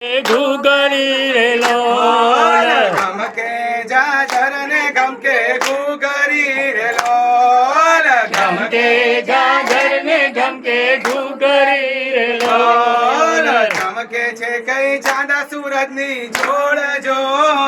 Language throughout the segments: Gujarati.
ઘૂઘરી રે લોલ ગમકે જાજર ને ગમકે ઘૂઘરી રે લોલ ગમકે જાજર ને ગમકે ઘૂઘરી રે લોલ ગમકે છે કઈ ચાંદા સૂરજ ની જોડ જો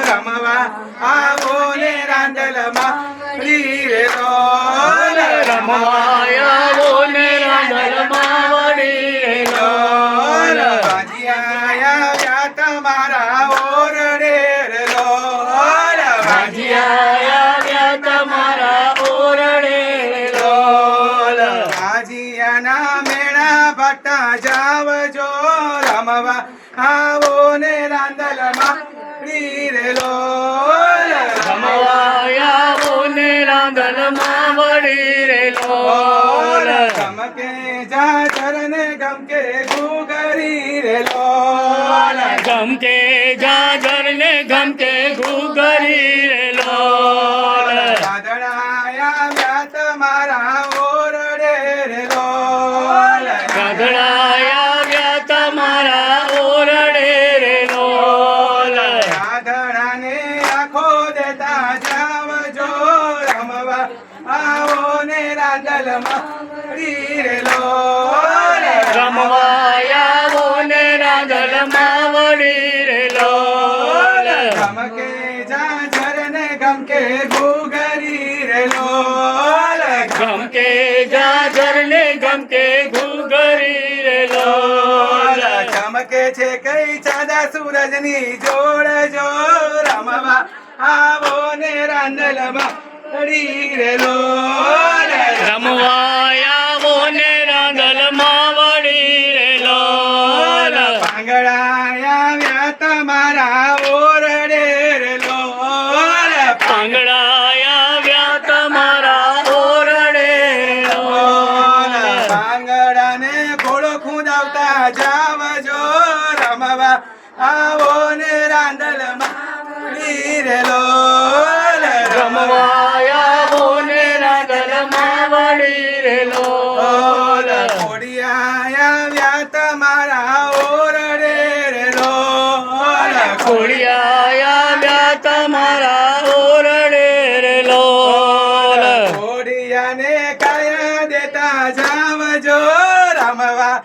રમવા આવો ને રાંદલમાં રે લોલ રમવાયાવો ને રાંદલમાં વળી રે લોલ ભાજીયા તમારા ઓરડે રે લોલ ભાજીયા તમારા ઓરડે રે લોલ ભાજીયાના મેળા ભટ્ટા જાવજો રમવા આવો ને રાંદલમાં રે લોલ રમવાયાવો ને રાંદલમાં વળી રે લોલ ગમકે જાજર ને ગમકે ઘૂઘરી રે લોલ ગમકે જાજર ને ગમકે ઘૂઘરી રે લોલ વાદળાયા તમારા ઓરડે રે લોલ ગધડાયા તમારા ઓરડે રે લોલ રાધડાને આખો દેતા જાવજો રમવા આવો ને રાંદલમાં રે લોલ રમવાયાવો ને રાંદલમાં વળી રે લોલ ગમકે જાજર ને ગમકે ઘૂઘરી રે લોલ ગમકે જાજર ને ગમકે ઘૂઘરી રે લોલ ચમકે છે કઈ ચાંદા સૂરજ ની જોડ જો રમવા આવો ને રાંદલમાં રે લોલ રમવાયાવો ને રાંદલમાં વળી રે લોલ પાંગળાયા તમારા ઓરડે રે લોલ પાંગડાયા તમારા ઓરડે રે લોલ પાંગડાને ઘોડો ખુંદાવતા જાવજો રમવા આવો ને રાંદલમાં રે લોલ રમવાયાવો ને રાંદલમાં વળી રે લોલ ખોડિયા તમારા ઓરડે રે લોલ ખોડિયાયા તમારા ઓરડે રે લોલ ખોડિયાને કાયા દેતા જાવજો રમવા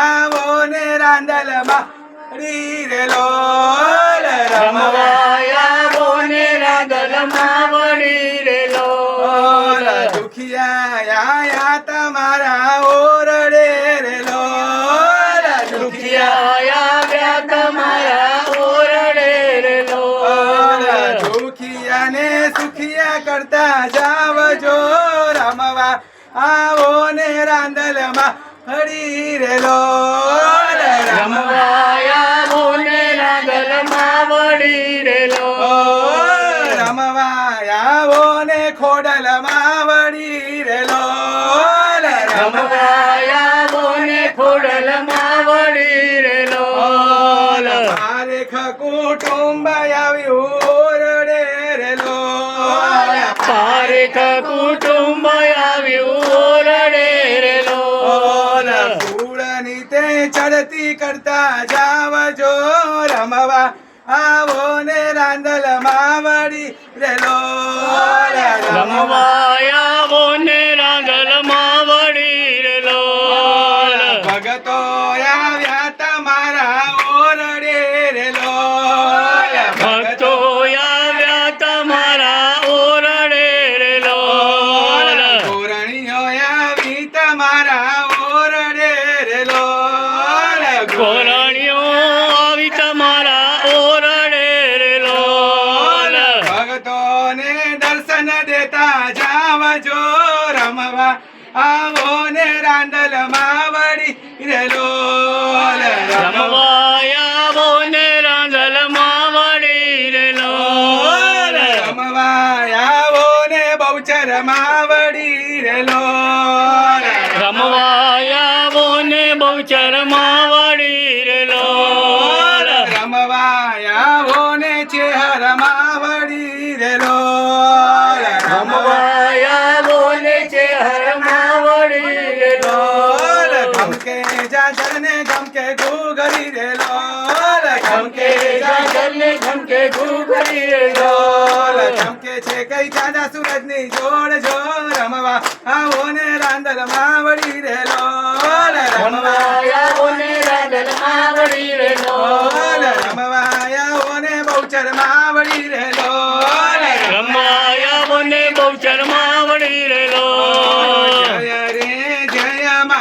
આવો ને રાંદલમાં રે લોલ રમવાયાવો ને રાંદલમાં વળી રે લોલ દુખિયા તમારા ઓરડે રે લોલ દુખિયાયા તમારા ઓરડે રે લોલ દુખિયાને સુખિયા કરતા જાવજો રમવા આવો ને રાંદલમાં રે લોલ રમવાયાવો ને રાંદલમાં વળી રે લોલ રમવાયાવો ને ખોડલમાં વળી રે લોલ રમવાયાવો ને ખોડલમાં વળી રે લોલ પારેખ કુટુંબ આવ્યું ઓરડે રે લોલ પારેખ કુટુંબ આવ્યું ઓરડે રે લોલ કુળની તે ચડતી કરતા જાવજો રમવા આવો ને રાંદલમાં વળી રે લોલ રમવાયાવો ને રાંદલમાં વળી રે લોલ ભગતો આવ્યા તમારા ઓરડે રે લોલ ભક્તો આવ્યા તમારા ઓરડે રે લોલ ગોરણીઓ આવી તમારા ઓરડે રે લોલ ગોરણીઓ આવી તમારા ઓરડે રે લોલ ભક્તોને દર્શન દેતા જાવજો રમવા આવો ને રાંદલમાં વળી રે લોલ રમવાયાવો ને રાંદલમાં વળી રે લોલ રમવાયાવો ને બહુચરમાં વળી રે લોલ રમવાયાવો ને બહુચરમાં વળી રે લોલ રમવાયાવો ને ચેહરમાં વળી રે લોલ રમવાયાવો ને ચેહરમાં વળી રે લોલ ગમકે જાજર ને ગમકે ઘૂઘરી રે લોલ ચમકે જાજરને ચમકે ઘૂઘરી રે લોલ લોલ ચમકે છે કઈ ચાંદા સૂરજની જોડ જો રમવા આવો ને રાંદલમાં વળી રે લોલ રમવા આવો ને રાંદલમાં વળી રે લોલ લોલ રમવા આવો ને બહુચરમાં વળી રે